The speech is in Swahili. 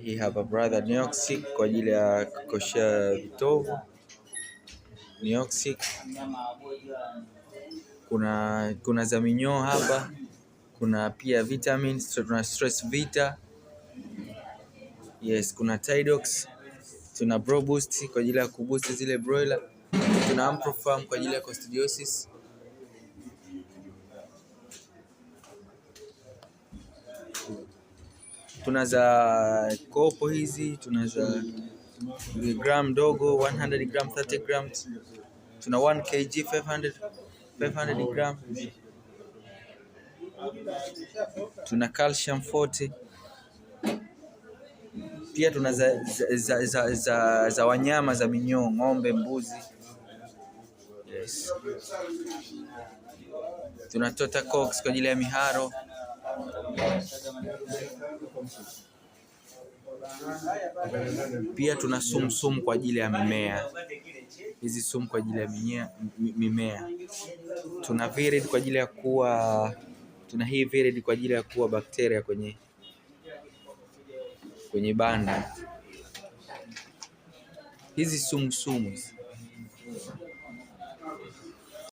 Hii hapa brother Neoxic kwa ajili ya kukoshea vitovu. Neoxic. Kuna za minyoo hapa. Kuna pia vitamins, tuna stress vita. Yes, kuna Tidox. Tuna Bro Boost kwa ajili ya kuboost zile broiler. Tuna Amprofarm kwa ajili ya coccidiosis. Tuna za kopo hizi, tuna za gram dogo 100 gram, 30 grams. Tuna 1 kg 500 gram. Tuna calcium 40. Pia tuna za wanyama za minyoo, ng'ombe, mbuzi. Yes. Tuna Totacox kwa ajili ya miharo. Pia tuna sumu kwa ajili ya mimea. Hizi sumu kwa ajili ya mimea. Tuna Virid kwa ajili ya hii Virid kwa ajili ya kuua bakteria kwenye banda. Hizi sumu